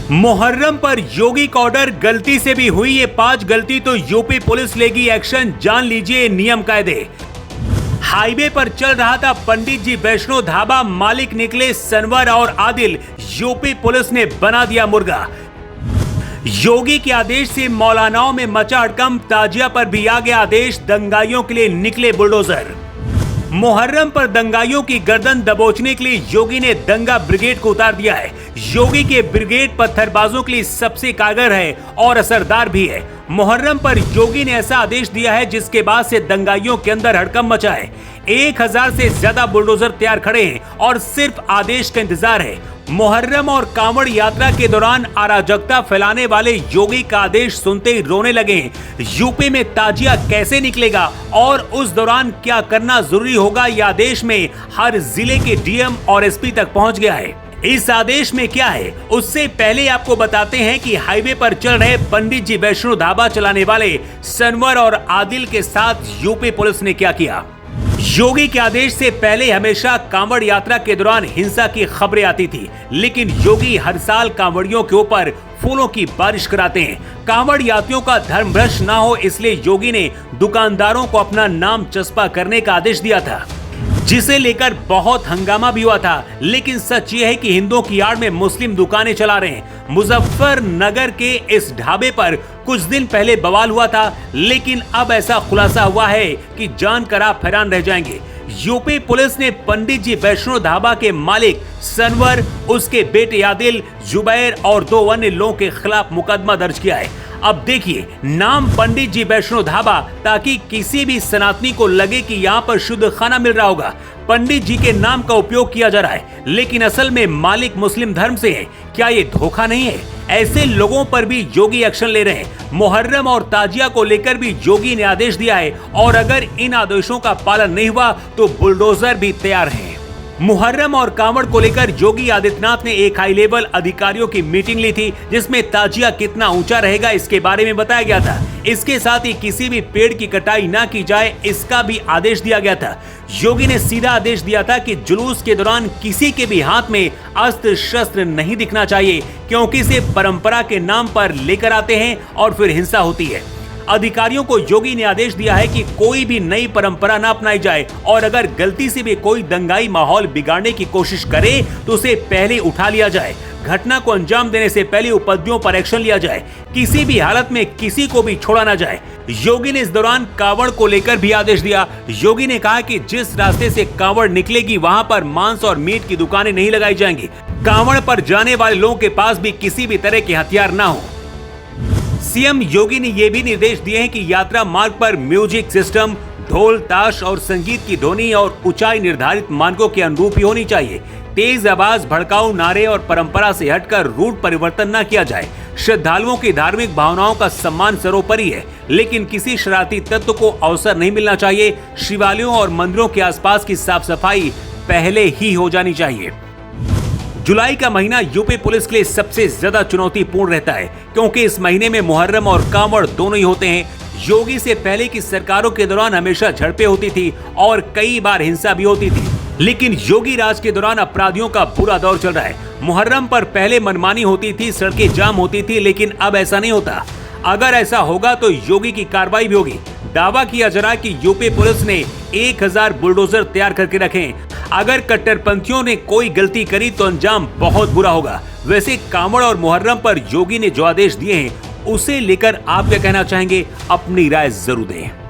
मुहर्रम पर योगी का ऑर्डर, गलती से भी हुई ये 5 गलती तो यूपी पुलिस लेगी एक्शन, जान लीजिए नियम कायदे। हाईवे पर चल रहा था पंडित जी वैष्णो ढाबा, मालिक निकले सनवर और आदिल, यूपी पुलिस ने बना दिया मुर्गा। योगी के आदेश से मौलानाओं में मचा हड़कंप, ताजिया पर भी आ गया आदेश, दंगाइयों के लिए निकले बुलडोजर। मुहर्रम पर दंगाइयों की गर्दन दबोचने के लिए योगी ने दंगा ब्रिगेड को उतार दिया है। योगी के ब्रिगेड पत्थरबाजों के लिए सबसे कारगर है और असरदार भी है। मुहर्रम पर योगी ने ऐसा आदेश दिया है जिसके बाद से दंगाइयों के अंदर हड़कंप मचा है। 1000 से ज्यादा बुलडोजर तैयार खड़े हैं और सिर्फ आदेश का इंतजार है। मुहर्रम और कांवड़ यात्रा के दौरान अराजकता फैलाने वाले योगी का आदेश सुनते ही रोने लगे। यूपी में ताजिया कैसे निकलेगा और उस दौरान क्या करना जरूरी होगा, यह आदेश में हर जिले के डीएम और एसपी तक पहुंच गया है। इस आदेश में क्या है उससे पहले आपको बताते हैं कि हाईवे पर चल रहे पंडित जी वैष्णो ढाबा चलाने वाले सनवर और आदिल के साथ यूपी पुलिस ने क्या किया। योगी के आदेश से पहले हमेशा कांवड़ यात्रा के दौरान हिंसा की खबरें आती थी, लेकिन योगी हर साल कांवड़ियों के ऊपर फूलों की बारिश कराते हैं। कांवड़ यात्रियों का धर्म भ्रष्ट ना हो इसलिए योगी ने दुकानदारों को अपना नाम चस्पा करने का आदेश दिया था, जिसे लेकर बहुत हंगामा भी हुआ था। लेकिन सच ये है कि हिंदुओं की आड़ में मुस्लिम दुकानें चला रहे हैं। मुजफ्फरनगर के इस ढाबे पर कुछ दिन पहले बवाल हुआ था, लेकिन अब ऐसा खुलासा हुआ है कि जानकर आप हैरान रह जाएंगे। यूपी पुलिस ने पंडित जी वैष्णो ढाबा के मालिक सनवर, उसके बेटे आदिल, जुबैर और 2 अन्य लोगों के खिलाफ मुकदमा दर्ज किया है। अब देखिए, नाम पंडित जी वैष्णो ढाबा ताकि किसी भी सनातनी को लगे कि यहाँ पर शुद्ध खाना मिल रहा होगा। पंडित जी के नाम का उपयोग किया जा रहा है, लेकिन असल में मालिक मुस्लिम धर्म से है। क्या ये धोखा नहीं है? ऐसे लोगों पर भी योगी एक्शन ले रहे हैं। मुहर्रम और ताजिया को लेकर भी योगी ने आदेश दिया है और अगर इन आदेशों का पालन नहीं हुआ तो बुलडोजर भी तैयार हैं। मुहर्रम और कांवड़ को लेकर योगी आदित्यनाथ ने एक हाई लेवल अधिकारियों की मीटिंग ली थी, जिसमें ताजिया कितना ऊंचा रहेगा इसके बारे में बताया गया था। इसके साथ ही किसी भी पेड़ की कटाई ना की जाए इसका भी आदेश दिया गया था। योगी ने सीधा आदेश दिया था कि जुलूस के दौरान किसी के भी हाथ में अस्त्र शस्त्र नहीं दिखना चाहिए, क्योंकि इसे परंपरा के नाम पर लेकर आते हैं और फिर हिंसा होती है। अधिकारियों को योगी ने आदेश दिया है कि कोई भी नई परंपरा ना अपनाई जाए और अगर गलती से भी कोई दंगाई माहौल बिगाड़ने की कोशिश करे तो उसे पहले उठा लिया जाए। घटना को अंजाम देने से पहले उपद्रवियों पर एक्शन लिया जाए। किसी भी हालत में किसी को भी छोड़ा ना जाए। योगी ने इस दौरान कांवड़ को लेकर भी आदेश दिया। योगी ने कहा कि जिस रास्ते से कांवड़ निकलेगी वहां पर मांस और मीट की दुकानें नहीं लगाई जाएंगी। कांवड़ पर जाने वाले लोगों के पास भी किसी भी तरह के हथियार ना हो। सीएम योगी ने यह भी निर्देश दिए हैं कि यात्रा मार्ग पर म्यूजिक सिस्टम, ढोल, ताश और संगीत की ध्वनि और ऊंचाई निर्धारित मानकों के अनुरूप ही होनी चाहिए। तेज आवाज, भड़काऊ नारे और परंपरा से हटकर रूट परिवर्तन न किया जाए। श्रद्धालुओं की धार्मिक भावनाओं का सम्मान सर्वोपरि है, लेकिन किसी शरारती तत्व को अवसर नहीं मिलना चाहिए। शिवालयों और मंदिरों के आसपास की साफ सफाई पहले ही हो जानी चाहिए। जुलाई का महीना यूपी पुलिस के लिए सबसे ज्यादा चुनौतीपूर्ण रहता है, क्योंकि इस महीने में मुहर्रम और कांवड़ दोनों ही होते हैं। योगी से पहले की सरकारों के दौरान हमेशा झड़पें होती थी और कई बार हिंसा भी होती थी, लेकिन योगी राज के दौरान अपराधियों का बुरा दौर चल रहा है। मुहर्रम पर पहले मनमानी होती थी, सड़कें जाम होती थी, लेकिन अब ऐसा नहीं होता। अगर ऐसा होगा तो योगी की कार्रवाई भी होगी। दावा किया जा रहा है कि यूपी पुलिस ने 1000 बुलडोजर तैयार करके रखे। अगर कट्टरपंथियों ने कोई गलती करी तो अंजाम बहुत बुरा होगा। वैसे कांवड़ और मुहर्रम पर योगी ने जो आदेश दिए हैं उसे लेकर आप क्या कहना चाहेंगे? अपनी राय जरूर दें।